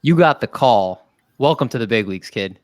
You got the call. Welcome to the big leagues, kid.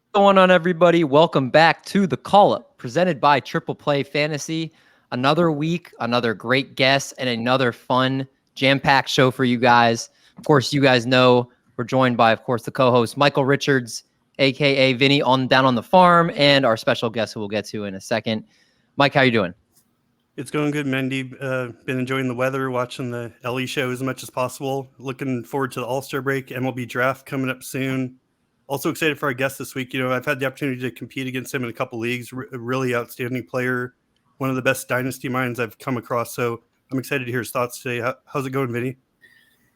What's going on, everybody? Welcome back to the Call Up, presented by TriplePlay Fantasy. Another week, another great guest, and another fun, jam-packed show for you guys. Of course, you guys know we're joined by, of course, the co-host Michael Richards, aka Vinny, down on the farm, and our special guest who we'll get to in a second. Mike, how you doing? It's going good, Mendy. Been enjoying the weather, watching the LE show as much as possible. Looking forward to the All-Star break, MLB draft coming up soon. Also excited for our guest this week. I've had the opportunity to compete against him in a couple leagues. A really outstanding player, one of the best Dynasty minds I've come across. So I'm excited to hear his thoughts today. How's it going, Vinny?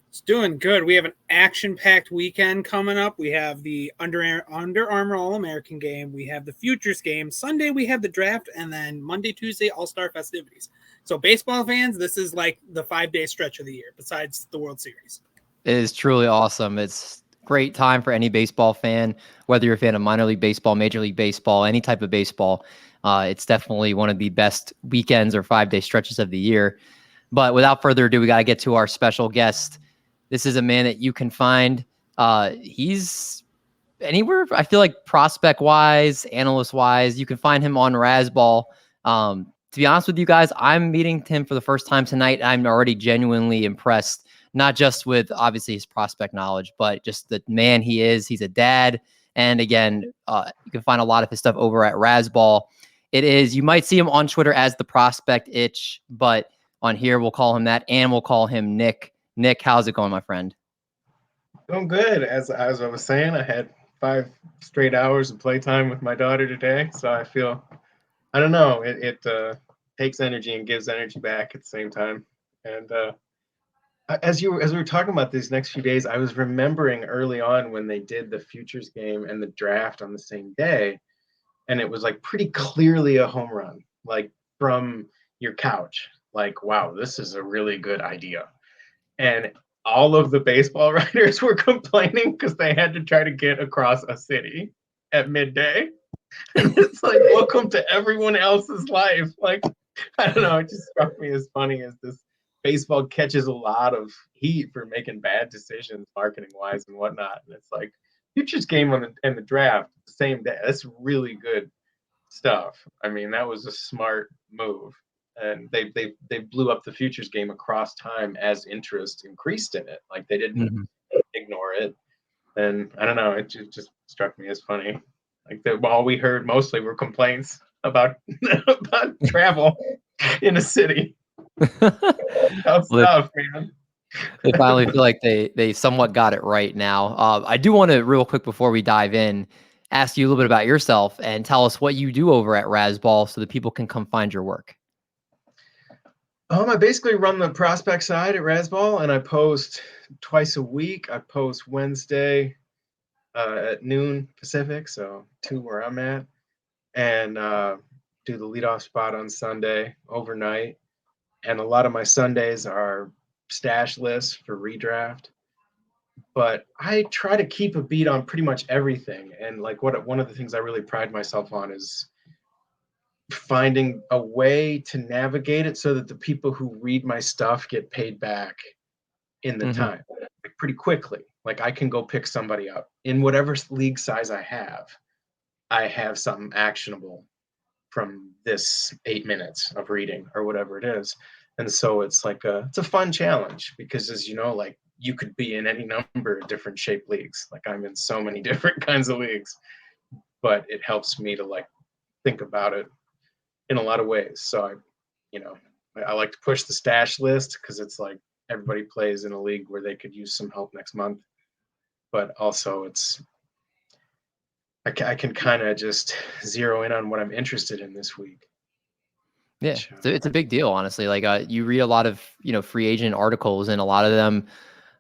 It's doing good. We have an action-packed weekend coming up. We have the Under Armour All-American game. We have the Futures game. Sunday, we have the draft. And then Monday, Tuesday, All-Star festivities. So baseball fans, this is like the 5-day stretch of the year besides the World Series. It is truly awesome. It's great time for any baseball fan, whether you're a fan of minor league baseball, major league baseball, any type of baseball. It's definitely one of the best weekends or 5-day stretches of the year. But without further ado, we got to get to our special guest. This is a man that you can find. He's anywhere, I feel like, prospect-wise, analyst-wise. You can find him on Razzball. To be honest with you guys, I'm meeting him for the first time tonight. I'm already genuinely impressed, not just with, obviously, his prospect knowledge, but just the man he is. He's a dad. And again, you can find a lot of his stuff over at Razzball. You might see him on Twitter as the Prospect Itch, but on here, we'll call him that, and we'll call him Nick. Nick, how's it going, my friend? Doing good. As I was saying, I had 5 straight hours of playtime with my daughter today, so I feel, I don't know, it takes energy and gives energy back at the same time. And as we were talking about these next few days, I was remembering early on when they did the Futures game and the draft on the same day, and it was like pretty clearly a home run, like from your couch. Like, wow, this is a really good idea. And all of the baseball writers were complaining because they had to try to get across a city at midday. And it's like, welcome to everyone else's life. Like, I don't know, it just struck me as funny as this baseball catches a lot of heat for making bad decisions, marketing-wise and whatnot. And it's like, Futures game and the draft the same day. That's really good stuff. I mean, that was a smart move. And they blew up the Futures game across time as interest increased in it. Like, they didn't ignore it. And I don't know, it just struck me as funny. Like, all we heard mostly were complaints about travel in a city. Tough stuff, man. They finally feel like they somewhat got it right now. I do want to, real quick before we dive in, ask you a little bit about yourself and tell us what you do over at Razzball so that people can come find your work. I basically run the prospect side at Razzball, and I post twice a week. I post Wednesday at noon Pacific, so 2 where I'm at, and do the leadoff spot on Sunday overnight. And a lot of my Sundays are stash lists for redraft. But I try to keep a beat on pretty much everything. And like one of the things I really pride myself on is finding a way to navigate it so that the people who read my stuff get paid back in the time, like pretty quickly. Like, I can go pick somebody up in whatever league size I have something actionable from this 8 minutes of reading or whatever it is. And so it's like it's a fun challenge because, as you know, like, you could be in any number of different shaped leagues. Like, I'm in so many different kinds of leagues, but it helps me to like think about it in a lot of ways. So I like to push the stash list because it's like everybody plays in a league where they could use some help next month. But also I can kind of just zero in on what I'm interested in this week. Yeah, it's a big deal, honestly. Like you read a lot of, free agent articles, and a lot of them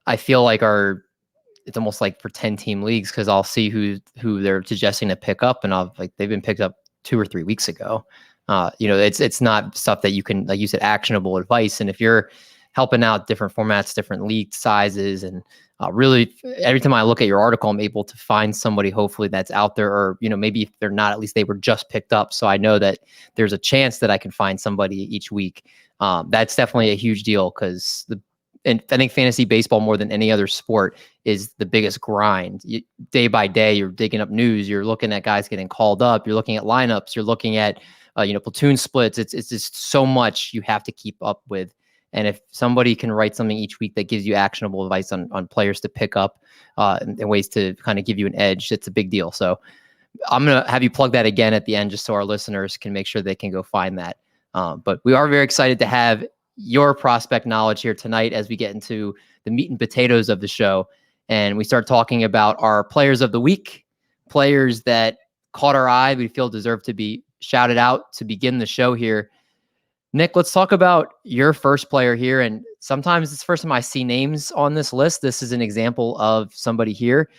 I feel like it's almost like for 10-team leagues, because I'll see who they're suggesting to pick up, and they've been picked up 2 or 3 weeks ago. It's not stuff that you can, like you said, actionable advice. And if you're helping out different formats, different league sizes, and really every time I look at your article, I'm able to find somebody hopefully that's out there, or maybe if they're not, at least they were just picked up. So I know that there's a chance that I can find somebody each week. That's definitely a huge deal, because and I think fantasy baseball, more than any other sport, is the biggest grind. Day by day, you're digging up news. You're looking at guys getting called up. You're looking at lineups. You're looking at platoon splits. It's just so much you have to keep up with. And if somebody can write something each week that gives you actionable advice on players to pick up and ways to kind of give you an edge, it's a big deal. So I'm going to have you plug that again at the end, just so our listeners can make sure they can go find that. But we are very excited to have your prospect knowledge here tonight as we get into the meat and potatoes of the show. And we start talking about our players of the week, players that caught our eye, we feel deserve to be shouted out to begin the show here. Nick, let's talk about your first player here. And sometimes it's the first time I see names on this list. This is an example of somebody here.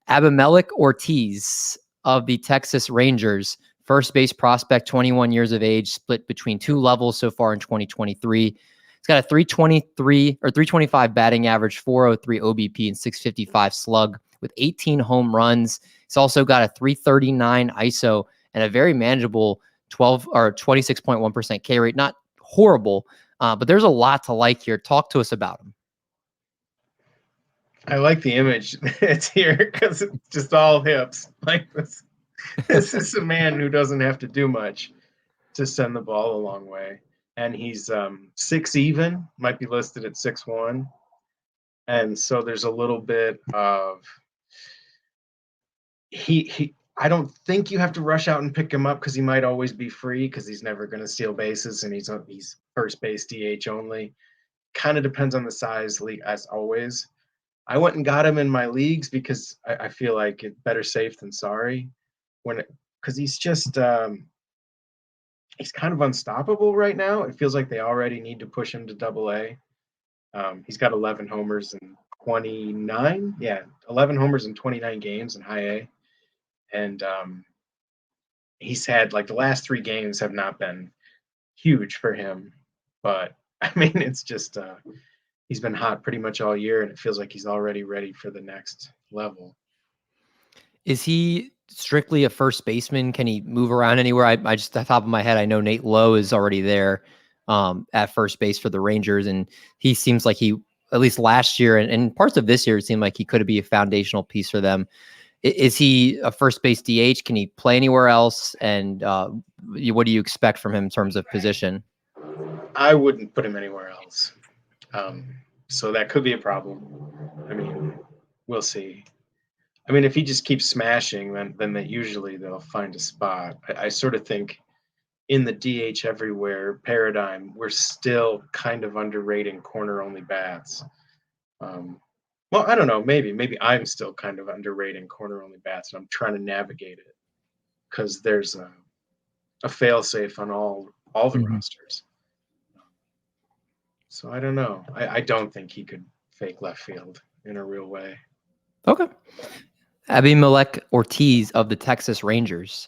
Abimelec Ortiz of the Texas Rangers, first base prospect, 21 years of age, split between 2 levels so far in 2023. He's got a 325 batting average, 403 OBP, and 655 slug with 18 home runs. He's also got a 339 ISO and a very manageable 26.1% K rate. Not horrible, but there's a lot to like here. Talk to us about him. I like the image it's here, because it's just all hips. Like this is a man who doesn't have to do much to send the ball a long way. And he's 6 even, might be listed at 6'1". And so there's a little bit of I don't think you have to rush out and pick him up, because he might always be free, because he's never going to steal bases, and he's first base DH only. Kind of depends on the size league, as always. I went and got him in my leagues because I feel like it's better safe than sorry. Because he's just he's kind of unstoppable right now. It feels like they already need to push him to Double-A. He's got 11 homers in 29. Yeah, 11 homers in 29 games in High A. And he's had, like, the last 3 games have not been huge for him. But, I mean, it's just he's been hot pretty much all year, and it feels like he's already ready for the next level. Is he strictly a first baseman? Can he move around anywhere? I just, off the top of my head, I know Nate Lowe is already there at first base for the Rangers, and he seems like he, at least last year and parts of this year, it seemed like he could be a foundational piece for them. Is he a first base DH? Can he play anywhere else? And what do you expect from him in terms of position? I wouldn't put him anywhere else. So that could be a problem. I mean, we'll see. I mean, if he just keeps smashing, then that usually they'll find a spot. I sort of think in the DH everywhere paradigm, we're still kind of underrating corner-only bats. Well, I don't know. Maybe I'm still kind of underrating corner-only bats, and I'm trying to navigate it, because there's a fail-safe on all the rosters. So I don't know. I don't think he could fake left field in a real way. Okay. Abimelec Ortiz of the Texas Rangers.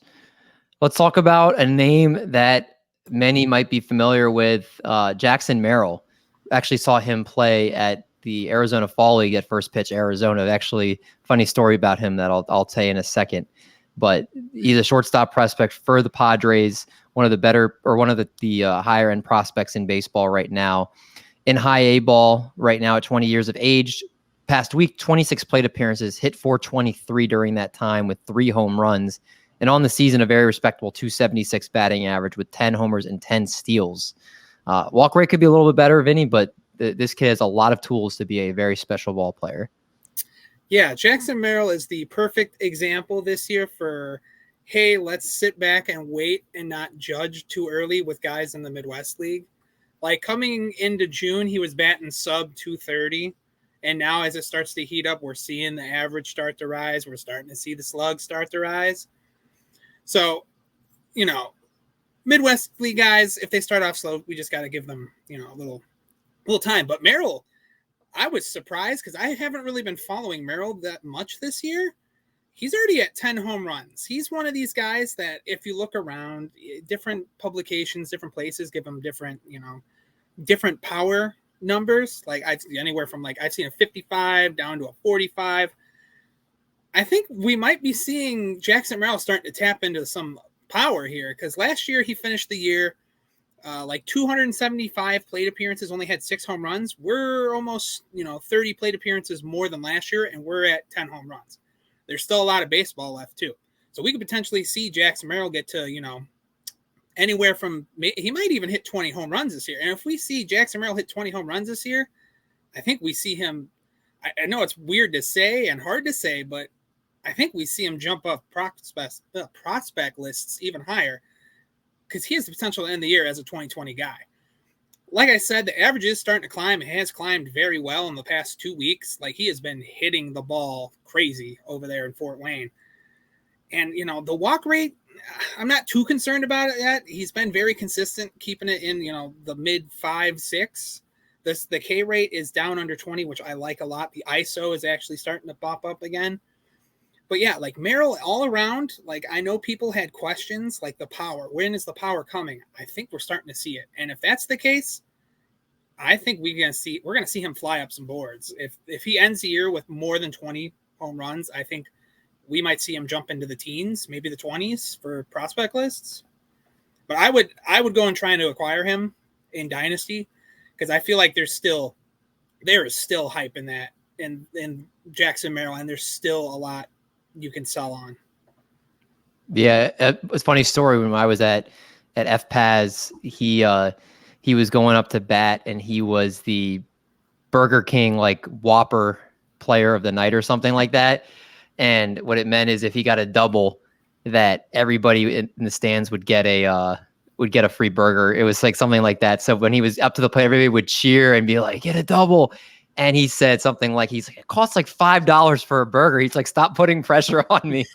Let's talk about a name that many might be familiar with, Jackson Merrill. Actually saw him play at the Arizona Fall League at First Pitch Arizona. Actually, funny story about him that I'll tell you in a second. But he's a shortstop prospect for the Padres, one of the better, or one of the higher end prospects in baseball right now. In High A ball right now at 20 years of age. Past week, 26 plate appearances, hit .423 during that time with 3 home runs. And on the season, a very respectable .276 batting average with 10 homers and 10 steals. Walk rate could be a little bit better, Vinny, but this kid has a lot of tools to be a very special ball player. Yeah, Jackson Merrill is the perfect example this year for, hey, let's sit back and wait and not judge too early with guys in the Midwest League. Like, coming into June, he was batting sub .230. And now as it starts to heat up, we're seeing the average start to rise. We're starting to see the slugs start to rise. So, Midwest League guys, if they start off slow, we just got to give them, a little time. But Merrill, I was surprised because I haven't really been following Merrill that much this year. He's already at 10 home runs. He's one of these guys that if you look around, different publications, different places give him different, different power numbers. Like I've seen a 55 down to a 45. I think we might be seeing Jackson Merrill starting to tap into some power here because last year he finished the year 275 plate appearances, only had 6 home runs. We're almost 30 plate appearances more than last year, and we're at 10 home runs. There's still a lot of baseball left too, so we could potentially see Jackson Merrill get to anywhere from, he might even hit 20 home runs this year. And if we see Jackson Merrill hit 20 home runs this year, I think we see him. I know it's weird to say and hard to say, but I think we see him jump up prospect lists even higher because he has the potential to end the year as a 2020 guy. Like I said, the average is starting to climb. It has climbed very well in the past 2 weeks. Like he has been hitting the ball crazy over there in Fort Wayne. And, the walk rate, I'm not too concerned about it yet. He's been very consistent, keeping it in, the mid 5, 6. The K rate is down under 20, which I like a lot. The ISO is actually starting to pop up again. But yeah, like Merrill all around, like I know people had questions like the power. When is the power coming? I think we're starting to see it. And if that's the case, I think we're going to see him fly up some boards. If he ends the year with more than 20 home runs, I think we might see him jump into the teens, maybe the 20s for prospect lists. But I would go and try to acquire him in Dynasty because I feel like there is still hype in that in Jackson Merrill, and there's still a lot you can sell on. Yeah, it was a funny story when I was at FPAS. He was going up to bat, and he was the Burger King Whopper player of the night or something like that. And what it meant is if he got a double, that everybody in the stands would get a free burger. It was like something like that. So when he was up to the plate, everybody would cheer and be like, "Get a double." And he said something like, it costs like $5 for a burger. He's like, "Stop putting pressure on me."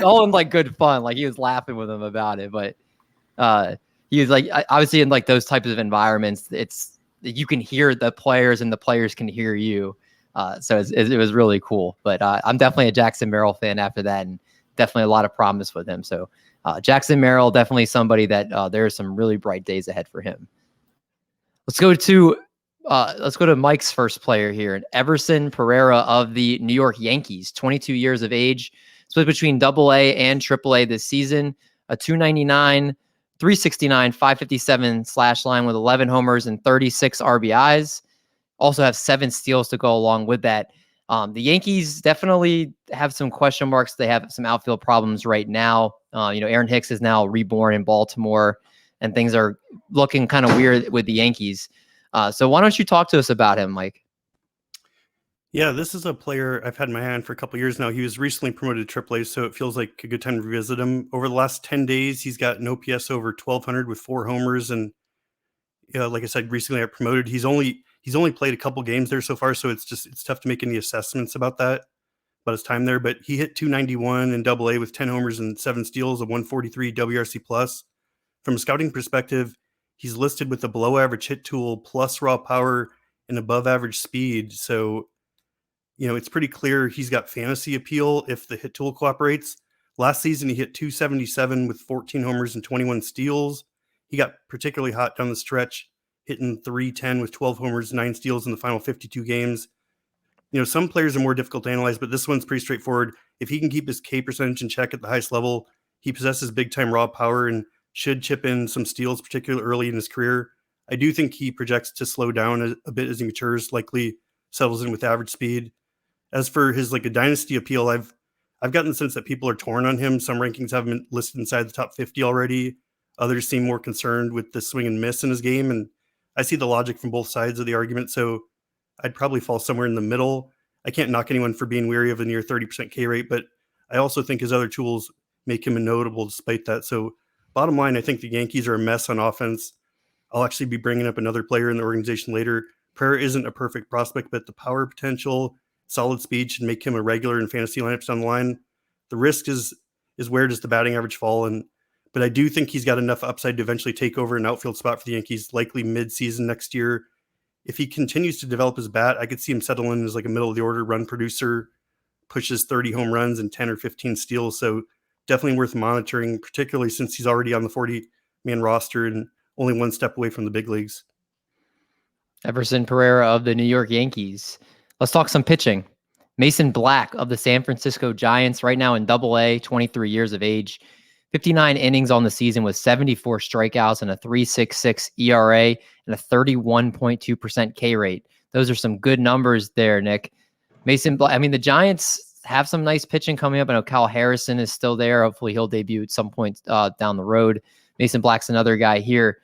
All in good fun. He was laughing with him about it. But he was obviously in those types of environments, you can hear the players and the players can hear you. So it was really cool. But I'm definitely a Jackson Merrill fan after that, and definitely a lot of promise with him. So Jackson Merrill, definitely somebody that there's some really bright days ahead for him. Let's go to Mike's first player here, Everson Pereira of the New York Yankees, 22 years of age, split between AA and AAA this season, a 299, 369, 557 slash line with 11 homers and 36 RBIs. Also have 7 steals to go along with that. The Yankees definitely have some question marks. They have some outfield problems right now. Aaron Hicks is now reborn in Baltimore, and things are looking kind of weird with the Yankees. So why don't you talk to us about him, Mike? Yeah, this is a player I've had in my hand for a couple of years now. He was recently promoted to AAA, so it feels like a good time to revisit him. Over the last 10 days, he's got an OPS over 1,200 with 4 homers, and like I said, recently got promoted. He's only played a couple games there so far, so it's tough to make any assessments about his time there. But he hit 291 in AA with 10 homers and 7 steals, a 143 WRC plus. From a scouting perspective, he's listed with a below average hit tool plus raw power and above average speed. So, it's pretty clear he's got fantasy appeal if the hit tool cooperates. Last season, he hit 277 with 14 homers and 21 steals. He got particularly hot down the stretch, hitting 310 with 12 homers, 9 steals in the final 52 games. Some players are more difficult to analyze, but this one's pretty straightforward. If he can keep his K percentage in check at the highest level, he possesses big-time raw power and should chip in some steals, particularly early in his career. I do think he projects to slow down a bit as he matures, likely settles in with average speed. As for his a dynasty appeal, I've gotten the sense that people are torn on him. Some rankings have him listed inside the top 50 already. Others seem more concerned with the swing and miss in his game, and I see the logic from both sides of the argument, so I'd probably fall somewhere in the middle. I can't knock anyone for being weary of a near 30% K rate, but I also think his other tools make him notable despite that. So bottom line, I think the Yankees are a mess on offense. I'll actually be bringing up another player in the organization later. Pereira isn't a perfect prospect, but the power potential, solid speed should make him a regular in fantasy lineups down the line. The risk is where does the batting average fall? And but I do think he's got enough upside to eventually take over an outfield spot for the Yankees, likely mid-season next year. If he continues to develop his bat, I could see him settle in as like a middle-of-the-order run producer, pushes 30 home runs and 10 or 15 steals. So definitely worth monitoring, particularly since he's already on the 40-man roster and only one step away from the big leagues. Everson Pereira of the New York Yankees. Let's talk some pitching. Mason Black of the San Francisco Giants, right now in Double-A, 23 years of age, 59 innings on the season with 74 strikeouts and a 3.66 ERA and a 31.2% K rate. Those are some good numbers there, Nick. Mason Black, I mean, the Giants have some nice pitching coming up. I know Kyle Harrison is still there. Hopefully he'll debut at some point down the road. Mason Black's another guy here.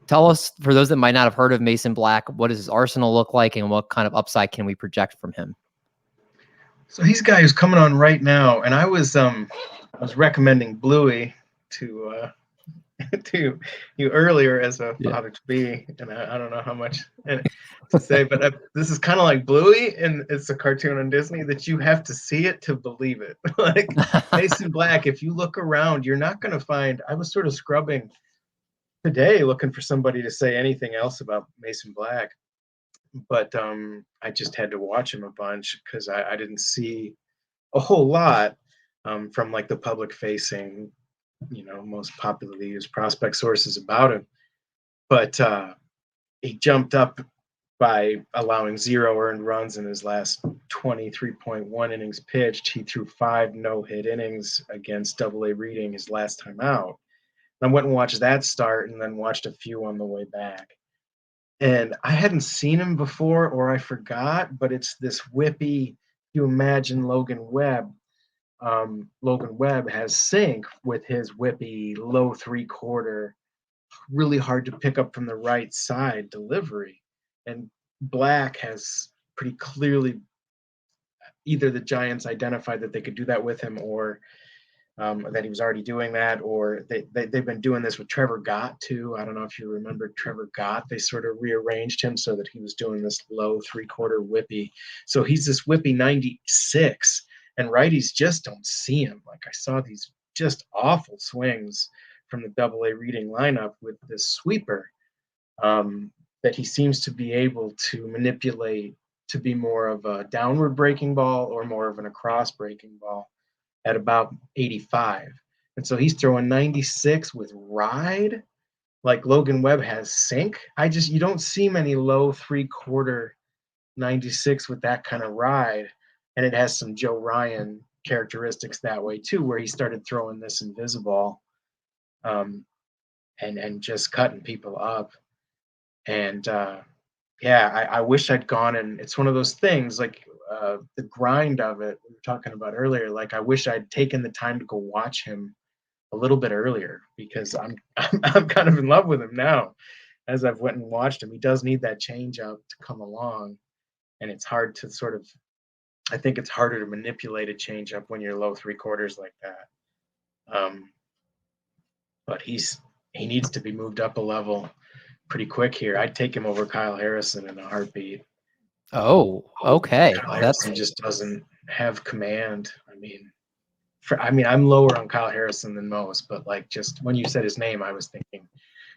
Tell us, for those that might not have heard of Mason Black, what does his arsenal look like and what kind of upside can we project from him? So he's a guy who's coming on right now, and I was recommending Bluey to you earlier as a father to be, and I don't know how much to say, but this is kind of like Bluey, and it's a cartoon on Disney that you have to see it to believe it. Like Mason Black, if you look around, you're not going to find. I was sort of scrubbing today looking for somebody to say anything else about Mason Black, but I just had to watch him a bunch because I didn't see a whole lot from like the public facing, most popularly used prospect sources about him. But he jumped up by allowing 0 earned runs in his last 23.1 innings pitched. He threw 5 no-hit innings against Double-A Reading his last time out. I went and watched that start and then watched a few on the way back. And I hadn't seen him before, or I forgot, but it's this whippy, you imagine Logan Webb. Logan Webb has sink with his whippy, low 3/4, really hard to pick up from the right side delivery. And Black has pretty clearly, either the Giants identified that they could do that with him, or that he was already doing that, or they've been doing this with Trevor Gott too. I don't know if you remember Trevor Gott. They sort of rearranged him so that he was doing this low 3/4 whippy. So he's this whippy 96, and righties just don't see him. Like I saw these just awful swings from the Double-A Reading lineup with this sweeper that he seems to be able to manipulate to be more of a downward breaking ball or more of an across breaking ball at about 85. And so he's throwing 96 with ride, like Logan Webb has sink. You don't see many low 3/4 96 with that kind of ride. And it has some Joe Ryan characteristics that way too, where he started throwing this invisible and just cutting people up. And I wish I'd gone, and it's one of those things like the grind of it we were talking about earlier. Like I wish I'd taken the time to go watch him a little bit earlier, because I'm kind of in love with him now as I've went and watched him. He does need that change up to come along, and it's hard to I think it's harder to manipulate a change up when you're low 3/4 like that. But he needs to be moved up a level pretty quick here. I'd take him over Kyle Harrison in a heartbeat. Oh, okay. Kyle Harrison just doesn't have command. I mean, I'm lower on Kyle Harrison than most, but like just when you said his name, I was thinking,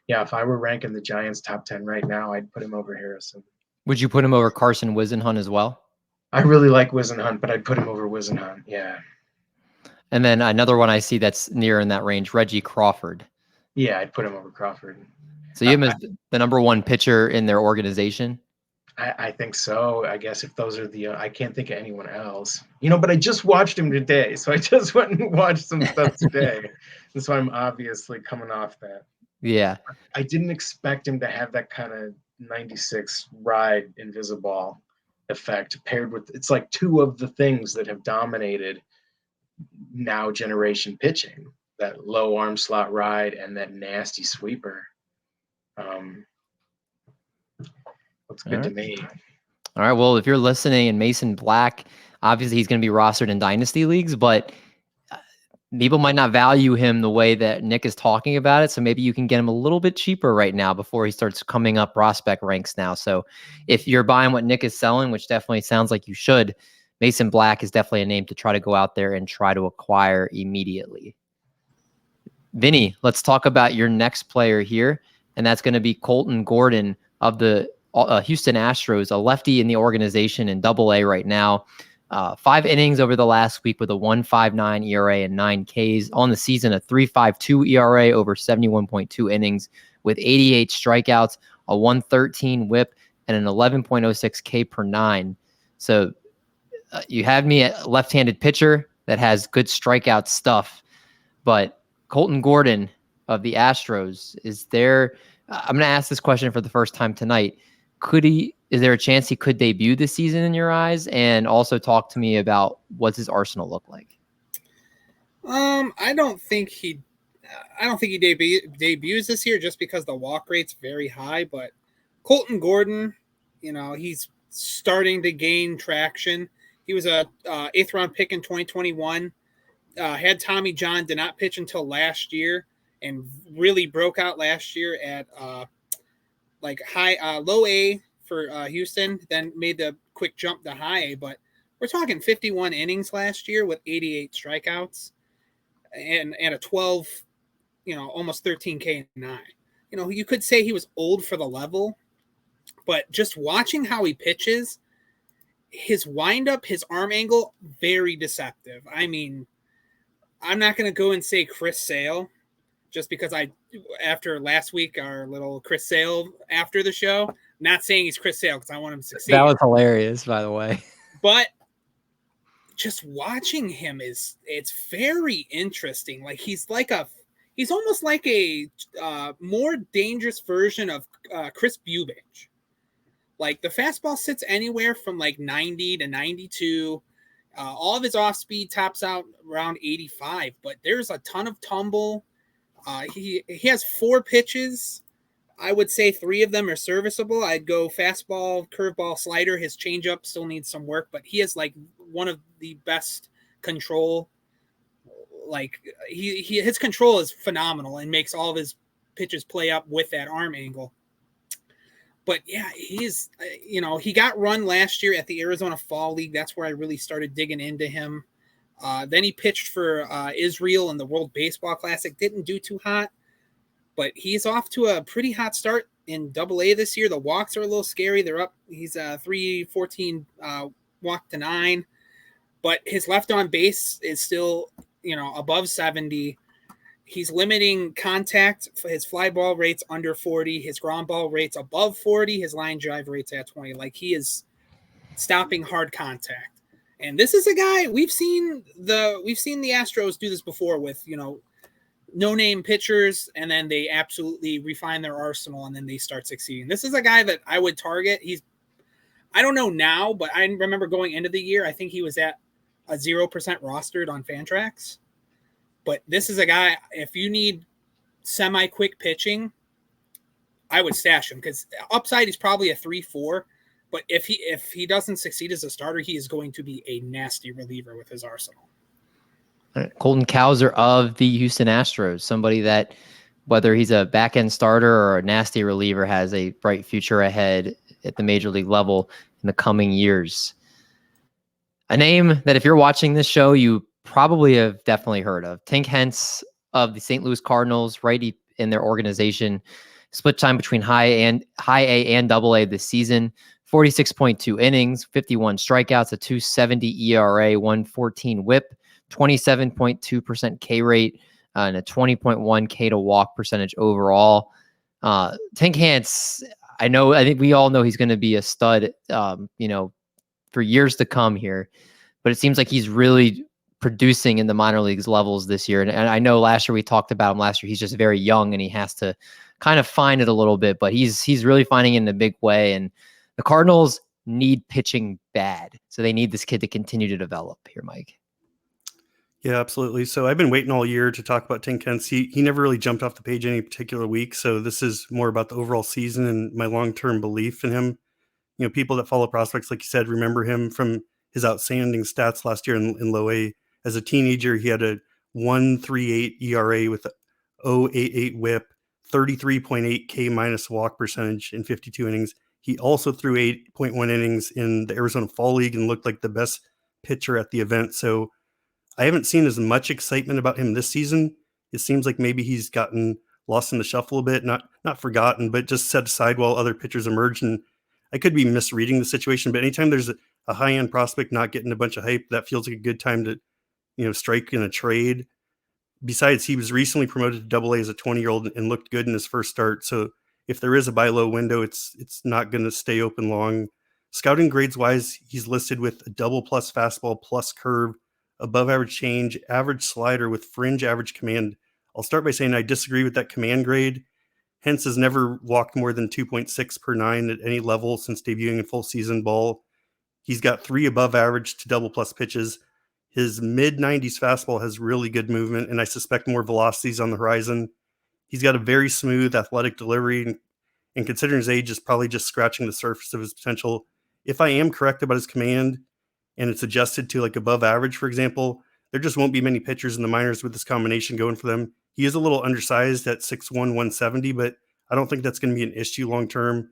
yeah, if I were ranking the Giants top 10 right now, I'd put him over Harrison. Would you put him over Carson Whisenhunt as well? I really like Whisenhunt, but I'd put him over Whisenhunt. Yeah. And then another one I see that's near in that range, Reggie Crawford. Yeah, I'd put him over Crawford. So you have him as the number 1 pitcher in their organization? I think so. I guess if those are I can't think of anyone else. But I just watched him today, so I just went and watched some stuff today. And so I'm obviously coming off that. Yeah. I didn't expect him to have that kind of 96 ride invisible effect paired with, it's like 2 of the things that have dominated now generation pitching, that low arm slot ride and that nasty sweeper. Looks good to me. All right. Well, if you're listening, and Mason Black, obviously he's going to be rostered in Dynasty leagues, but people might not value him the way that Nick is talking about it. So maybe you can get him a little bit cheaper right now before he starts coming up prospect ranks now. So if you're buying what Nick is selling, which definitely sounds like you should, Mason Black is definitely a name to try to go out there and try to acquire immediately. Vinny, let's talk about your next player here, and that's going to be Colton Gordon of the Houston Astros, a lefty in the organization in Double-A right now. 5 innings over the last week with a 1.59 ERA and 9 Ks. On the season, a 3.52 ERA over 71.2 innings with 88 strikeouts, a 1.13 WHIP, and an 11.06 K per 9. So you have me a left-handed pitcher that has good strikeout stuff, but Colton Gordon of the Astros, is there? I'm going to ask this question for the first time tonight. Is there a chance he could debut this season in your eyes? And also talk to me about what's his arsenal look like. I don't think he debuts this year just because the walk rate's very high. But Colton Gordon, he's starting to gain traction. He was a 8th round pick in 2021. Had Tommy John, did not pitch until last year, and really broke out last year at low A for Houston, then made the quick jump to high A. But we're talking 51 innings last year with 88 strikeouts and a 12, almost 13 K 9. You could say he was old for the level, but just watching how he pitches, his windup, his arm angle, very deceptive. I mean, I'm not going to go and say Chris Sale just because after last week, our little Chris Sale after the show, not saying he's Chris Sale because I want him to succeed. That was hilarious, by the way. But just watching him it's very interesting. Like he's almost like a more dangerous version of Chris Bubich. Like the fastball sits anywhere from like 90 to 92. All of his off speed tops out around 85, but there's a ton of tumble. He has 4 pitches. I would say 3 of them are serviceable. I'd go fastball, curveball, slider. His changeup still needs some work, but he has like one of the best control. Like his control is phenomenal and makes all of his pitches play up with that arm angle. But yeah, he's, he got run last year at the Arizona Fall League. That's where I really started digging into him. Then he pitched for Israel in the World Baseball Classic. Didn't do too hot, but he's off to a pretty hot start in Double-A this year. The walks are a little scary. They're up. He's 3.14 walk to 9, but his left on base is still, above 70. He's limiting contact. His fly ball rate's under 40. His ground ball rate's above 40. His line drive rate's at 20. Like he is stopping hard contact. And this is a guy we've seen the Astros do this before with, no-name pitchers, and then they absolutely refine their arsenal and then they start succeeding. This is a guy that I would target. I don't know now, but I remember going into the year, I think he was at a 0% rostered on Fantrax. But this is a guy, if you need semi-quick pitching, I would stash him because upside is probably a 3-4. But if he doesn't succeed as a starter, he is going to be a nasty reliever with his arsenal. Colton Cowser of the Houston Astros, somebody that, whether he's a back-end starter or a nasty reliever, has a bright future ahead at the major league level in the coming years. A name that if you're watching this show, you probably have definitely heard of. Tink Hence of the St. Louis Cardinals, righty in their organization. Split time between high A and Double-A this season. 46.2 innings, 51 strikeouts, a 2.70 ERA, 1.14 WHIP, 27.2% K rate, and a 20.1 K to walk percentage overall. Tink Hence, I think we all know he's going to be a stud, for years to come here. But it seems like he's really producing in the minor leagues levels this year. And I know last year we talked about him last year. He's just very young and he has to kind of find it a little bit, but he's really finding it in a big way. And the Cardinals need pitching bad. So they need this kid to continue to develop here, Mike. Yeah, absolutely. So I've been waiting all year to talk about Tink Hence. He never really jumped off the page any particular week. So this is more about the overall season and my long-term belief in him. People that follow prospects, like you said, remember him from his outstanding stats last year in low A. As a teenager, he had a 1.38 ERA with a 0.88 WHIP, 33.8 K minus walk percentage in 52 innings. He also threw 8.1 innings in the Arizona Fall League and looked like the best pitcher at the event. So I haven't seen as much excitement about him this season it seems like maybe he's gotten lost in the shuffle a bit, not forgotten, but just set aside while other pitchers emerge. And I could be misreading the situation, but anytime there's a high-end prospect not getting a bunch of hype, that feels like a good time to, strike in a trade. Besides, he was recently promoted to Double A as a 20-year-old and looked good in his first start. So if there is a buy low window, it's not going to stay open long. Scouting grades wise, he's listed with a double plus fastball plus curve, above average change, average slider with fringe average command. I'll start by saying I disagree with that command grade. Hence has never walked more than 2.6 per 9 at any level since debuting in full season ball. He's got 3 above average to double plus pitches. His mid-90s fastball has really good movement, and I suspect more velocities on the horizon. He's got a very smooth, athletic delivery, and considering his age, is probably just scratching the surface of his potential. If I am correct about his command, and it's adjusted to like above average, for example, there just won't be many pitchers in the minors with this combination going for them. He is a little undersized at 6'1", 170, but I don't think that's going to be an issue long-term.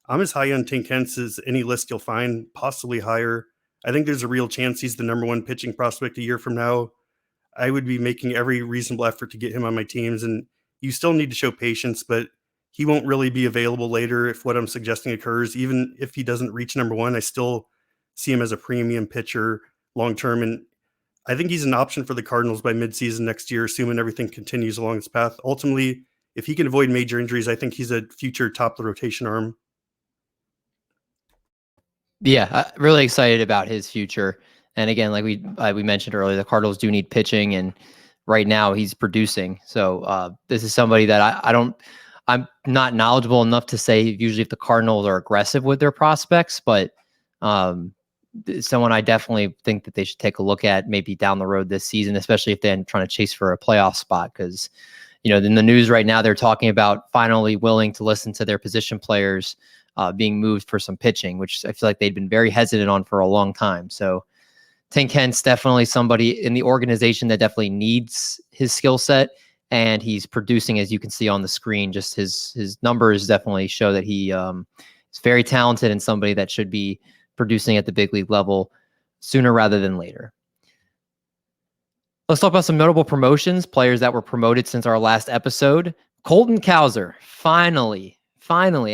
I'm as high on Tink Hence as any list you'll find, possibly higher. I think there's a real chance he's the number 1 pitching prospect a year from now. I would be making every reasonable effort to get him on my teams, and you still need to show patience, but he won't really be available later if what I'm suggesting occurs. Even if he doesn't reach number 1, I still see him as a premium pitcher long-term, and I think he's an option for the Cardinals by midseason next year, assuming everything continues along its path. Ultimately, if he can avoid major injuries, I think he's a future top-of-the-rotation arm. Yeah, really excited about his future. And again, like we mentioned earlier, the Cardinals do need pitching, and right now he's producing. So this is somebody that I'm not knowledgeable enough to say usually if the Cardinals are aggressive with their prospects, but someone I definitely think that they should take a look at maybe down the road this season, especially if they're trying to chase for a playoff spot. Because, in the news right now, they're talking about finally willing to listen to their position players being moved for some pitching, which I feel like they'd been very hesitant on for a long time. So Tink Hence, definitely somebody in the organization that definitely needs his skill set, and he's producing, as you can see on the screen. Just his numbers definitely show that he is very talented and somebody that should be producing at the big league level sooner rather than later. Let's talk about some notable promotions, players that were promoted since our last episode. Colton Cowser, finally,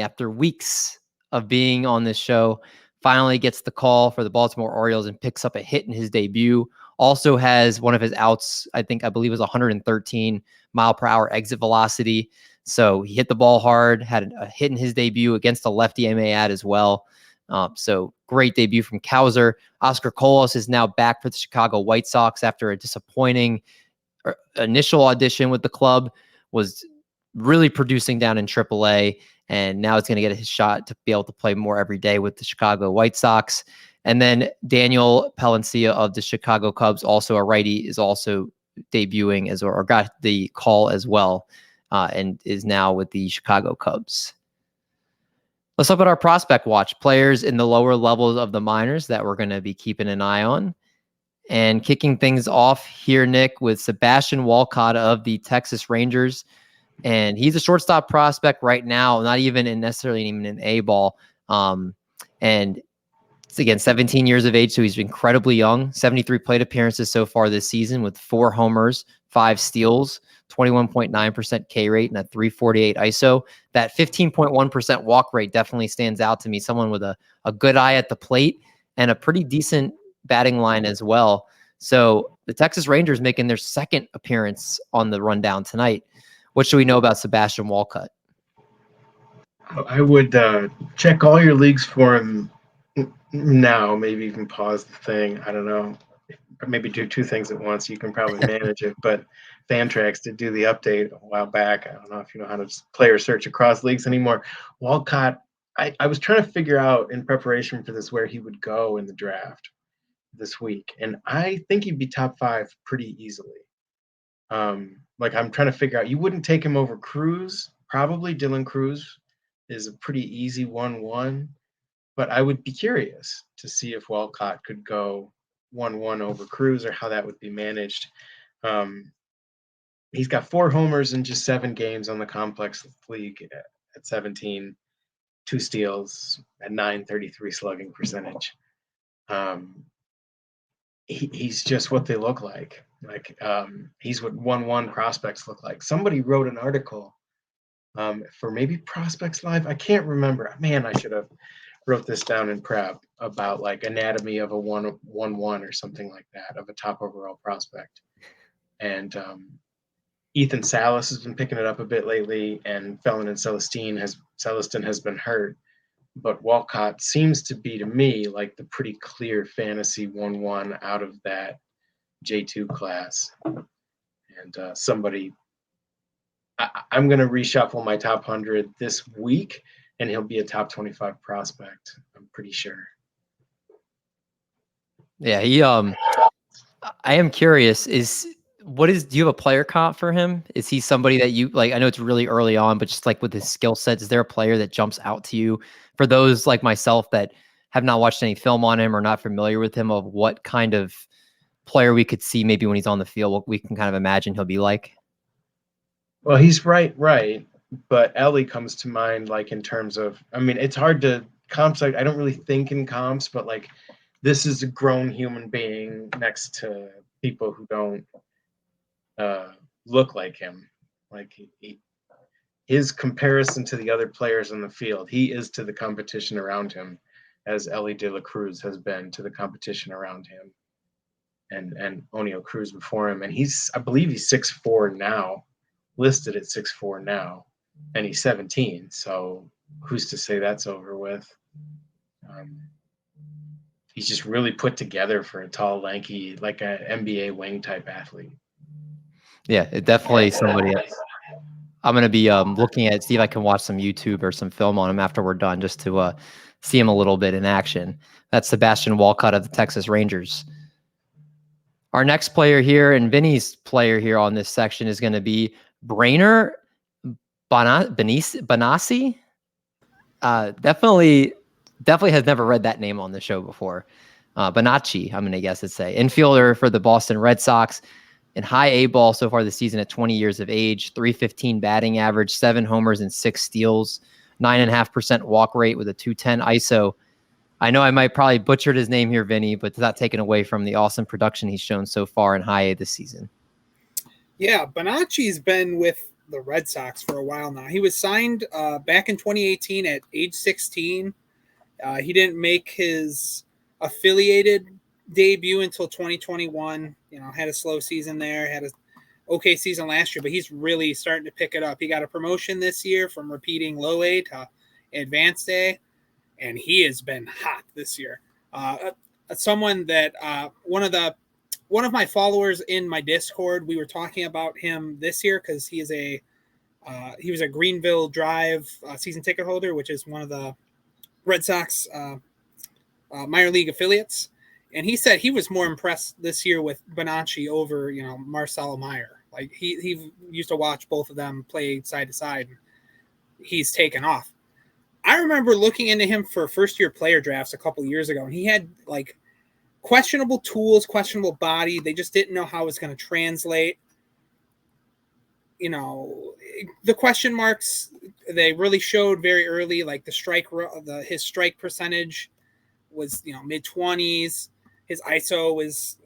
after weeks of being on this show, finally gets the call for the Baltimore Orioles and picks up a hit in his debut. Also has one of his outs, I believe was 113 mile per hour exit velocity. So he hit the ball hard, had a hit in his debut against a lefty I may add as well. So great debut from Cowser. Oscar Colas is now back for the Chicago White Sox after a disappointing initial audition with the club, was really producing down in AAA, and now it's going to get his shot to be able to play more every day with the Chicago White Sox. And then Daniel Palencia of the Chicago Cubs, also a righty, is also debuting or got the call as well, and is now with the Chicago Cubs. Let's talk about our prospect watch, players in the lower levels of the minors that we're going to be keeping an eye on. And kicking things off here, Nick, with Sebastian Walcott of the Texas Rangers. And he's a shortstop prospect right now, not even necessarily in A ball. And it's, again, 17 years of age, so he's incredibly young. 73 plate appearances so far this season with 4 homers, 5 steals, 21.9% K rate, and a 348 ISO. That 15.1% walk rate definitely stands out to me. Someone with a good eye at the plate and a pretty decent batting line as well. So the Texas Rangers making their second appearance on the rundown tonight. What should we know about Sebastian Walcott? I would check all your leagues for him now, maybe even pause the thing. I don't know. Maybe do 2 things at once. You can probably manage it. But Fantrax did do the update a while back. I don't know if you know how to player search across leagues anymore. Walcott, I was trying to figure out in preparation for this where he would go in the draft this week. And I think he'd be top 5 pretty easily. Like I'm trying to figure out, you wouldn't take him over Cruz. Probably Dylan Cruz is a pretty easy 1-1. But I would be curious to see if Walcott could go 1-1 over Cruz or how that would be managed. He's got 4 homers in just 7 games on the complex league at 17, 2 steals at .933 slugging percentage. He's just what they look like. Like he's what 1-1 prospects look like. Somebody wrote an article for maybe Prospects Live. I can't remember. Man, I should have wrote this down in prep about like anatomy of a 1-1 or something like that of a top overall prospect. And Ethan Salas has been picking it up a bit lately, and Felon and Celestin has been hurt. But Walcott seems to be, to me, like the pretty clear fantasy 1-1 out of that J2 class. And I'm going to reshuffle my top 100 this week, and he'll be a top 25 prospect, I'm pretty sure. Yeah, I am curious, do you have a player comp for him? Is he somebody that you like? I know it's really early on, but just like with his skill set, is there a player that jumps out to you for those like myself that have not watched any film on him or not familiar with him, of what kind of player we could see maybe when he's on the field, what we can kind of imagine he'll be like? Well, he's right, but Ellie comes to mind, like in terms of, I mean, it's hard to comps. I don't really think in comps, but like this is a grown human being next to people who don't look like him. Like his comparison to the other players on the field, he is to the competition around him, as Ellie De La Cruz has been to the competition around him, and Oneil Cruz before him. And I believe he's 6'4" now, listed at 6'4" now, and he's 17. So who's to say that's over with? He's just really put together for a tall, lanky, like an NBA wing type athlete. Yeah, it definitely somebody else. I'm going to be looking at, see if I can watch some YouTube or some film on him after we're done, just to see him a little bit in action. That's Sebastian Walcott of the Texas Rangers. Our next player here, and Vinny's player here on this section, is going to be Brainer Bonaci. Definitely has never read that name on the show before. Bonaci, I'm going to guess it'd say. Infielder for the Boston Red Sox. In high A ball so far this season at 20 years of age, .315 batting average, 7 homers and 6 steals, 9.5% walk rate with a .210 ISO. I know I might probably butchered his name here, Vinny, but it's not taken away from the awesome production he's shown so far in high A this season. Yeah, Bonaci's been with the Red Sox for a while now. He was signed back in 2018 at age 16. He didn't make his affiliated debut until 2021. Had a slow season there, had a okay season last year, but he's really starting to pick it up. He got a promotion this year from repeating low A to advanced A, and he has been hot this year. Someone that one of my followers in my Discord, we were talking about him this year because he was a Greenville Drive season ticket holder, which is one of the Red Sox minor league affiliates. And he said he was more impressed this year with Bonaci over, Marcelo Meyer. Like he used to watch both of them play side to side. And he's taken off. I remember looking into him for first-year player drafts a couple years ago, and he had like questionable tools, questionable body. They just didn't know how it was going to translate. The question marks, they really showed very early, like his strike percentage was, mid-20s. His ISO was,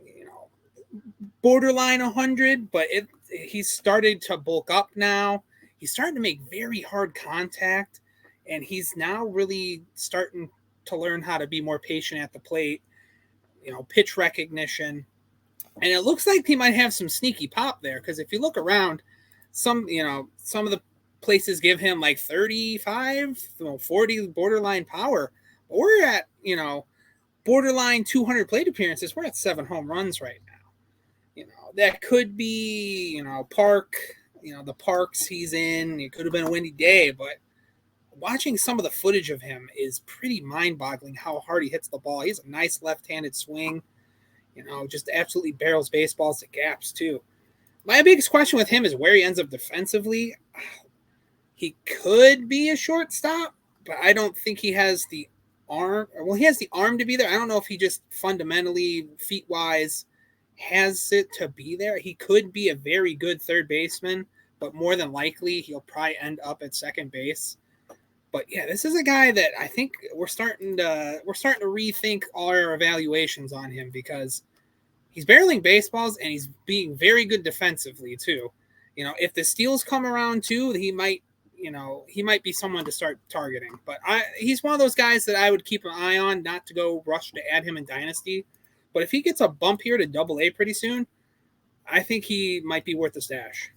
borderline 100, but he's started to bulk up now. He's starting to make very hard contact, and he's now really starting to learn how to be more patient at the plate, pitch recognition. And it looks like he might have some sneaky pop there, because if you look around, some of the places give him like 35, 40 borderline power. But we're at, borderline 200 plate appearances. We're at 7 home runs right now. That could be, Park, the parks he's in. It could have been a windy day, but watching some of the footage of him is pretty mind-boggling how hard he hits the ball. He has a nice left-handed swing, just absolutely barrels baseballs to gaps too. My biggest question with him is where he ends up defensively. He could be a shortstop, but I don't think he has the arm. Well, he has the arm to be there. I don't know if he just fundamentally, feet-wise, has it to be there. He could be a very good third baseman, but more than likely he'll probably end up at second base. But yeah, this is a guy that I think we're starting to rethink all our evaluations on him, because he's barreling baseballs, and he's being very good defensively too. If the steals come around too, he might be someone to start targeting. But he's one of those guys that I would keep an eye on, not to go rush to add him in Dynasty. But if he gets a bump here to Double-A pretty soon, I think he might be worth the stash.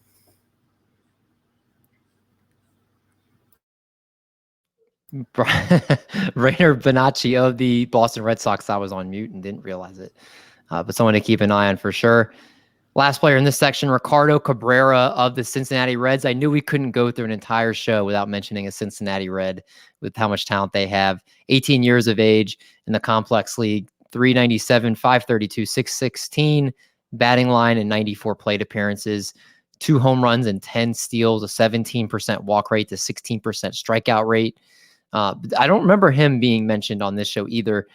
Rainer Bonaci of the Boston Red Sox. I was on mute and didn't realize it. But someone to keep an eye on for sure. Last player in this section, Ricardo Cabrera of the Cincinnati Reds. I knew we couldn't go through an entire show without mentioning a Cincinnati Red with how much talent they have. 18 years of age in the complex league, 397, 532, 616 batting line and 94 plate appearances, 2 home runs and 10 steals, a 17% walk rate to 16% strikeout rate. I don't remember him being mentioned on this show either.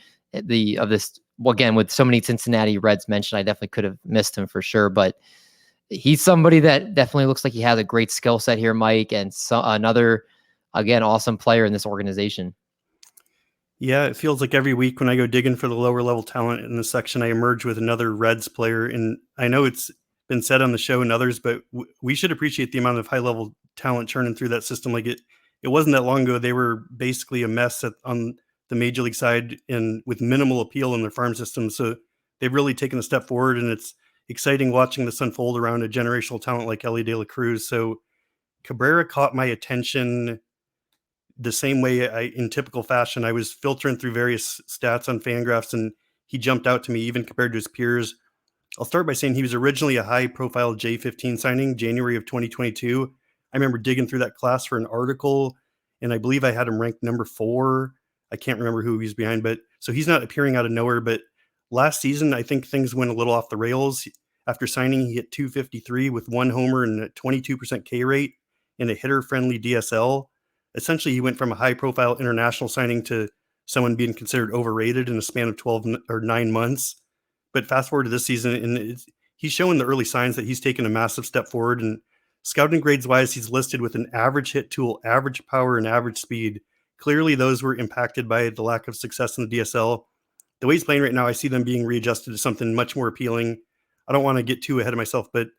Again, with so many Cincinnati Reds mentioned, I definitely could have missed him for sure. But he's somebody that definitely looks like he has a great skill set here, Mike, and another, again, awesome player in this organization. Yeah, it feels like every week when I go digging for the lower level talent in this section, I emerge with another Reds player. And I know it's been said on the show and others, but we should appreciate the amount of high level talent churning through that system. Like it wasn't that long ago, they were basically a mess on the major league side and with minimal appeal in their farm system. So they've really taken a step forward, and it's exciting watching this unfold around a generational talent like Elly De La Cruz. So Cabrera caught my attention the same way in typical fashion. I was filtering through various stats on Fangraphs, and he jumped out to me even compared to his peers. I'll start by saying he was originally a high-profile J15 signing, January of 2022. I remember digging through that class for an article, and I believe I had him ranked number 4. I can't remember who he's behind, but so he's not appearing out of nowhere. But last season, I think things went a little off the rails. After signing, he hit 253 with 1 homer and a 22% K rate and a hitter-friendly DSL. Essentially, he went from a high-profile international signing to someone being considered overrated in a span of 12 or 9 months. But fast forward to this season, and he's showing the early signs that he's taken a massive step forward. And scouting grades-wise, he's listed with an average hit tool, average power, and average speed. Clearly, those were impacted by the lack of success in the DSL. The way he's playing right now, I see them being readjusted to something much more appealing. I don't want to get too ahead of myself, but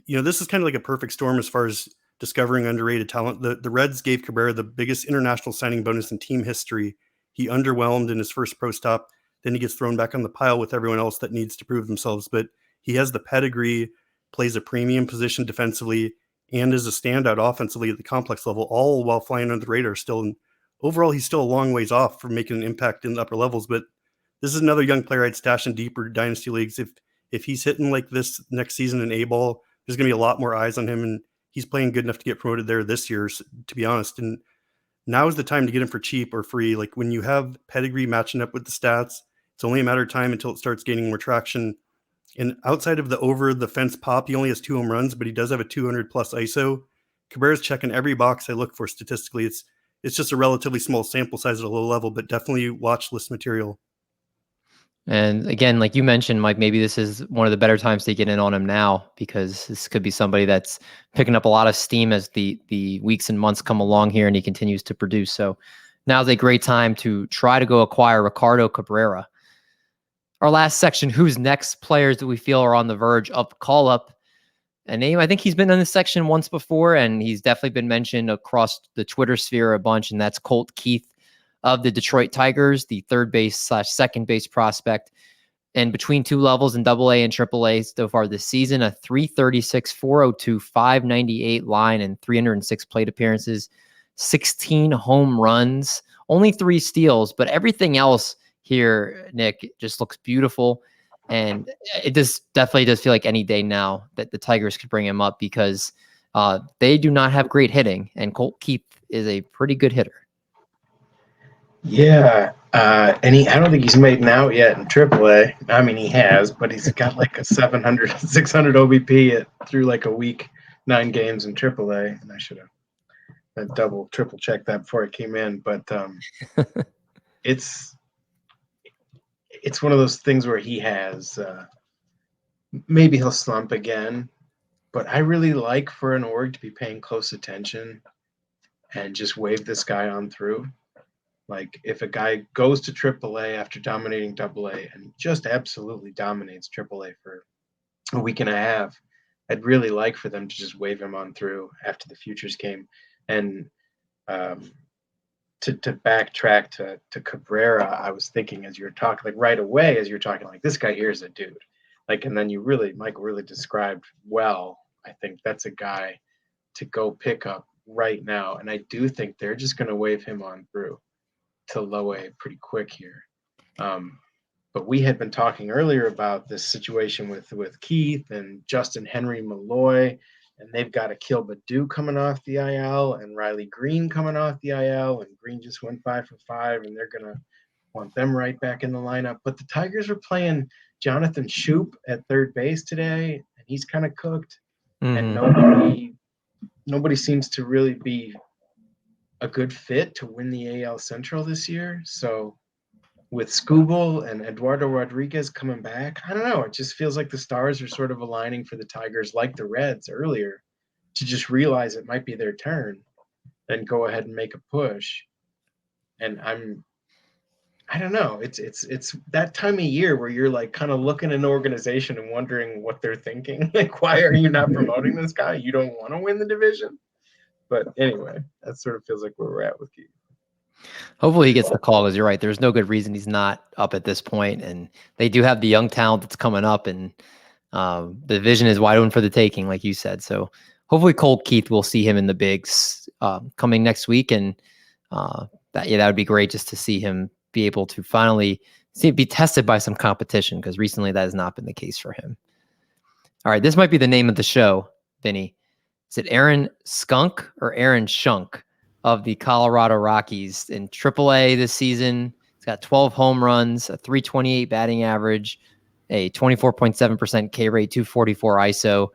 this is kind of like a perfect storm as far as discovering underrated talent. The Reds gave Cabrera the biggest international signing bonus in team history. He underwhelmed in his first pro stop. Then he gets thrown back on the pile with everyone else that needs to prove themselves. But he has the pedigree, plays a premium position defensively, and is a standout offensively at the complex level, all while flying under the radar still. And overall, he's still a long ways off from making an impact in the upper levels. But this is another young player I'd stash in deeper dynasty leagues. If he's hitting like this next season in A-ball, there's going to be a lot more eyes on him, and he's playing good enough to get promoted there this year, to be honest. And now is the time to get him for cheap or free. Like when you have pedigree matching up with the stats, it's only a matter of time until it starts gaining more traction. And outside of the over-the-fence pop, he only has 2 home runs, but he does have a 200-plus ISO. Cabrera's checking every box I look for statistically. It's just a relatively small sample size at a low level, but definitely watch list material. And again, like you mentioned, Mike, maybe this is one of the better times to get in on him now, because this could be somebody that's picking up a lot of steam as the weeks and months come along here and he continues to produce. So now's a great time to try to go acquire Ricardo Cabrera. Our last section, who's next players that we feel are on the verge of call up. A name, I think he's been in this section once before, and he's definitely been mentioned across the Twitter sphere a bunch, and that's Colt Keith of the Detroit Tigers, the third base / second base prospect. And between 2 levels in AA and AAA so far this season, a 336, 402, 598 line and 306 plate appearances, 16 home runs, only 3 steals, but everything else here, Nick, just looks beautiful. And it definitely does feel like any day now that the Tigers could bring him up, because they do not have great hitting, and Colt Keith is a pretty good hitter. Yeah, and I don't think he's made an out yet in AAA. I mean, he has, but he's got like a 600 OBP through like a week, 9 games in AAA, and I should have triple checked that before I came in. But it's one of those things where he has maybe he'll slump again, but I really like for an org to be paying close attention and just wave this guy on through. Like if a guy goes to AAA after dominating AA and just absolutely dominates AAA for a week and a half, I'd really like for them to just wave him on through after the Futures game. And to backtrack to Cabrera, I was thinking as you were talking, like right away as you were talking, like this guy here is a dude. Like, and then Michael really described well. I think that's a guy to go pick up right now. And I do think they're just going to wave him on through to low A pretty quick here. But we had been talking earlier about this situation with Keith and Justin Henry Malloy, and they've got Akil Baddoo coming off the IL and Riley Green coming off the IL, and Green just went 5 for 5, and they're going to want them right back in the lineup. But the Tigers were playing Jonathan Shoup at third base today, and he's kind of cooked. And nobody seems to really be a good fit to win the AL Central this year. So with Skubal and Eduardo Rodriguez coming back, I don't know. It just feels like the stars are sort of aligning for the Tigers, like the Reds earlier, to just realize it might be their turn and go ahead and make a push. And I don't know. It's that time of year where you're like kind of looking at an organization and wondering what they're thinking. Like, why are you not promoting this guy? You don't want to win the division? But anyway, that sort of feels like where we're at with Keith. Hopefully he gets the call, because you're right. There's no good reason he's not up at this point. And they do have the young talent that's coming up, and the division is wide open for the taking, like you said. So hopefully Colt Keith, will see him in the bigs coming next week. And that would be great just to see him be able to finally be tested by some competition, because recently that has not been the case for him. All right, this might be the name of the show, Vinny. Is it Aaron Schunk or Aaron Schunk of the Colorado Rockies in AAA this season? He's got 12 home runs, a .328 batting average, a 24.7% K rate, 244 ISO.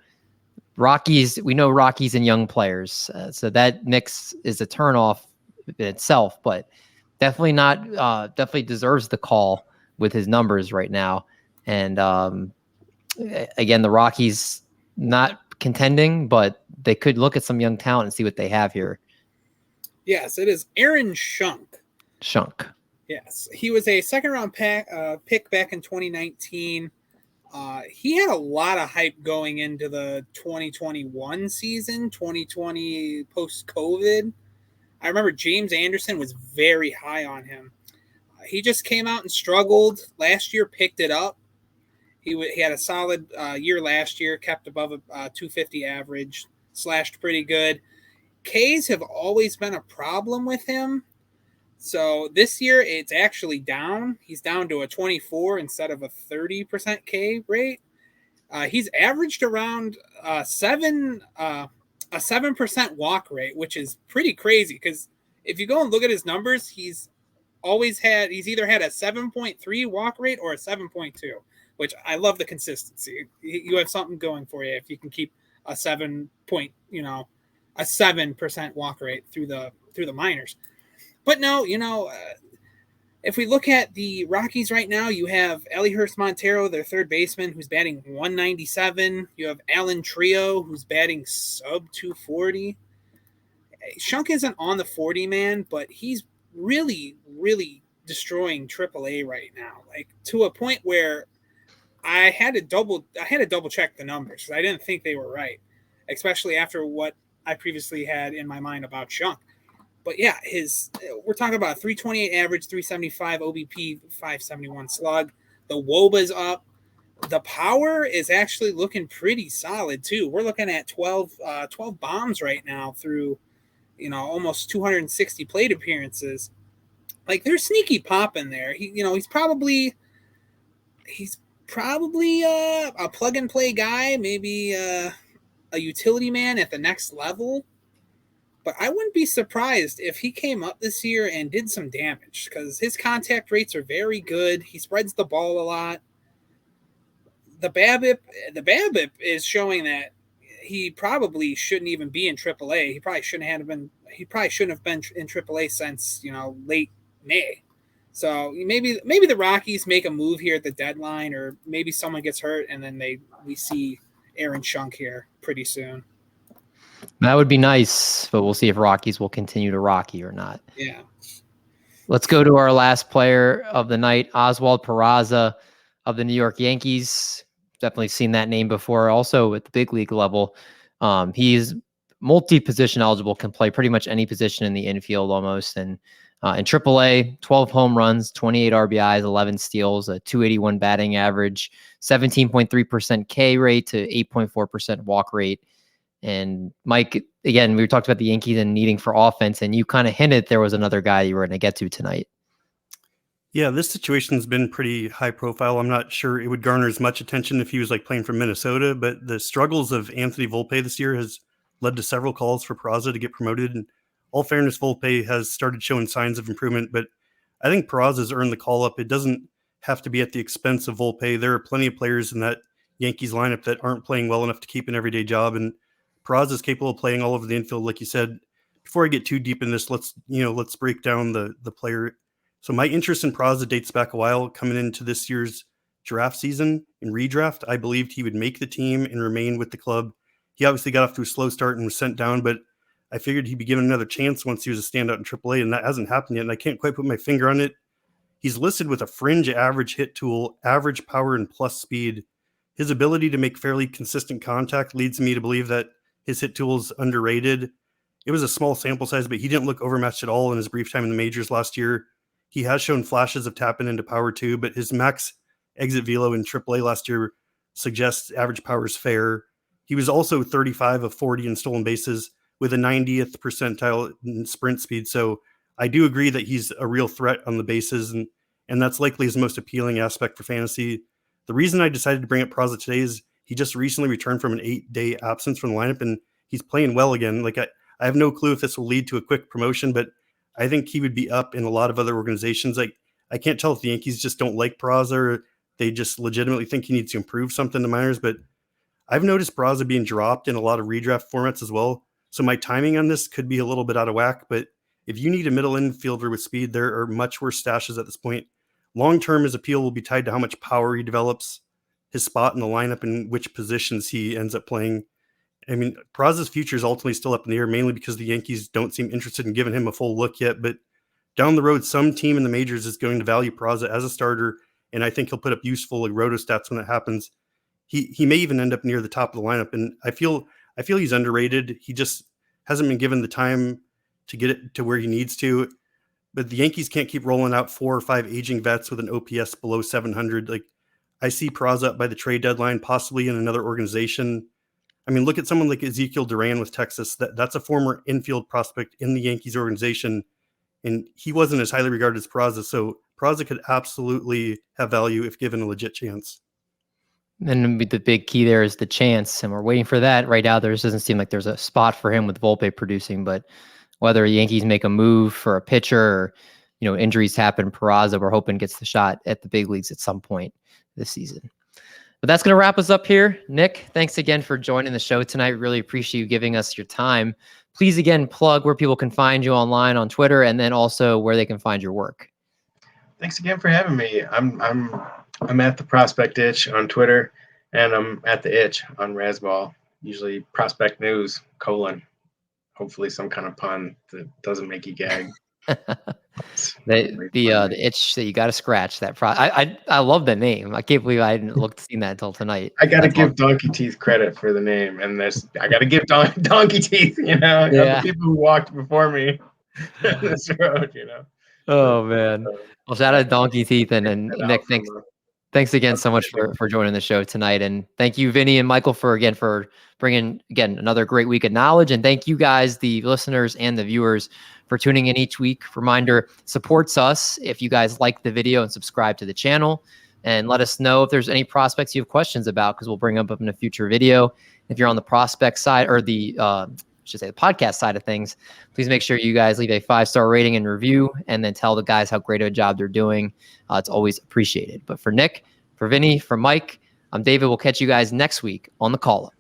Rockies, we know Rockies and young players, so that mix is a turnoff in itself, but definitely definitely deserves the call with his numbers right now. And again, the Rockies not contending, but they could look at some young talent and see what they have here. Yes, it is Aaron Schunk. Schunk. Yes, he was a second-round pick back in 2019. He had a lot of hype going into the 2021 season, 2020 post-COVID. I remember James Anderson was very high on him. He just came out and struggled. Last year, picked it up. He had a solid year last year, kept above a 250 average, slashed pretty good. Ks have always been a problem with him. So this year, it's actually down. He's down to a 24 instead of a 30% K rate. He's averaged around a 7% walk rate, which is pretty crazy, because if you go and look at his numbers, he's either had a 7.3 walk rate or a 7.2, which I love the consistency. You have something going for you if you can keep a 7% walk rate through the minors. But no, if we look at the Rockies right now, you have Elihurst Montero, their third baseman, who's batting 197. You have Alan Trio, who's batting sub 240. Schunk isn't on the 40 man, but he's really, really destroying AAA right now, like to a point where I had to double check the numbers, because I didn't think they were right, especially after what I previously had in my mind about Schunk. But yeah, we're talking about a 328 average, 375 OBP, 571 slug. The WOBA's up. The power is actually looking pretty solid too. We're looking at 12 bombs right now through, almost 260 plate appearances. Like, there's sneaky pop in there. He's probably a plug and play guy, maybe a utility man at the next level. But I wouldn't be surprised if he came up this year and did some damage, because his contact rates are very good. He spreads the ball a lot. The BABIP is showing that he probably shouldn't even be in AAA. He probably shouldn't have been in AAA since late May. So maybe the Rockies make a move here at the deadline, or maybe someone gets hurt and then we see Aaron Schunk here pretty soon. That would be nice, but we'll see if Rockies will continue to Rocky or not. Yeah. Let's go to our last player of the night, Oswald Peraza of the New York Yankees. Definitely seen that name before. Also at the big league level, he's multi-position eligible, can play pretty much any position in the infield almost. And in AAA, 12 home runs, 28 RBIs, 11 steals, a 281 batting average, 17.3% K rate to 8.4% walk rate. And Mike, again, we talked about the Yankees and needing for offense, and you kind of hinted there was another guy you were going to get to tonight. Yeah, this situation's been pretty high profile. I'm not sure it would garner as much attention if he was like playing for Minnesota, but the struggles of Anthony Volpe this year has led to several calls for Peraza to get promoted. And all fairness, Volpe has started showing signs of improvement, but I think Peraza's earned the call up. It doesn't have to be at the expense of Volpe. There are plenty of players in that Yankees lineup that aren't playing well enough to keep an everyday job, and Peraza is capable of playing all over the infield, like you said. Before I get too deep in this, let's break down the player. So my interest in Peraza dates back a while. Coming into this year's draft season, in redraft, I believed he would make the team and remain with the club. He obviously got off to a slow start and was sent down, but I figured he'd be given another chance once he was a standout in AAA, and that hasn't happened yet, and I can't quite put my finger on it. He's listed with a fringe average hit tool, average power, and plus speed. His ability to make fairly consistent contact leads me to believe that his hit tool is underrated. It was a small sample size, but he didn't look overmatched at all in his brief time in the majors last year. He has shown flashes of tapping into power too, but his max exit velo in AAA last year suggests average power is fair. He was also 35 of 40 in stolen bases with a 90th percentile in sprint speed. So I do agree that he's a real threat on the bases, and that's likely his most appealing aspect for fantasy. The reason I decided to bring up Peraza today is he just recently returned from an 8-day absence from the lineup, and he's playing well again. Like I have no clue if this will lead to a quick promotion, but I think he would be up in a lot of other organizations. Like I can't tell if the Yankees just don't like Peraza or they just legitimately think he needs to improve something in the minors, but I've noticed Peraza being dropped in a lot of redraft formats as well. So my timing on this could be a little bit out of whack, but if you need a middle infielder with speed, there are much worse stashes at this point. Long-term, his appeal will be tied to how much power he develops, his spot in the lineup, and which positions he ends up playing. I mean, Peraza's future is ultimately still up in the air, mainly because the Yankees don't seem interested in giving him a full look yet. But down the road, some team in the majors is going to value Peraza as a starter, and I think he'll put up useful like roto stats when that happens. He may even end up near the top of the lineup, and I feel he's underrated. He just hasn't been given the time to get it to where he needs to. But the Yankees can't keep rolling out 4 or 5 aging vets with an OPS below 700. Like I see Peraza up by the trade deadline, possibly in another organization. I mean, look at someone like Ezekiel Duran with Texas. That's a former infield prospect in the Yankees organization, and he wasn't as highly regarded as Peraza. So Peraza could absolutely have value if given a legit chance. And the big key there is the chance, and we're waiting for that. Right now, there doesn't seem like there's a spot for him with Volpe producing, but whether Yankees make a move for a pitcher or, injuries happen, Peraza, we're hoping gets the shot at the big leagues at some point this season. But that's going to wrap us up here. Nick, thanks again for joining the show tonight. Really appreciate you giving us your time. Please, again, plug where people can find you online on Twitter, and then also where they can find your work. Thanks again for having me. I'm at the Prospect Itch on Twitter, and I'm at the Itch on Razzball. Usually Prospect News, : hopefully some kind of pun that doesn't make you gag. The itch that you got to scratch that. I love the name. I can't believe I hadn't seen that until tonight. I got to give Donkey Teeth credit for the name, and I got to give Donkey Teeth, the people who walked before me on this road, Oh man. Well, shout out to Donkey Teeth and Nick. Thanks again so much for joining the show tonight. And thank you, Vinny and Michael, for bringing, another great week of knowledge. And thank you guys, the listeners and the viewers, for tuning in each week. Reminder, supports us if you guys like the video and subscribe to the channel. And let us know if there's any prospects you have questions about, because we'll bring them up in a future video. If you're on the prospect side or the podcast side of things, please make sure you guys leave a 5-star rating and review, and then tell the guys how great of a job they're doing. It's always appreciated. But for Nick, for Vinny, for Mike, I'm David. We'll catch you guys next week on the call-up.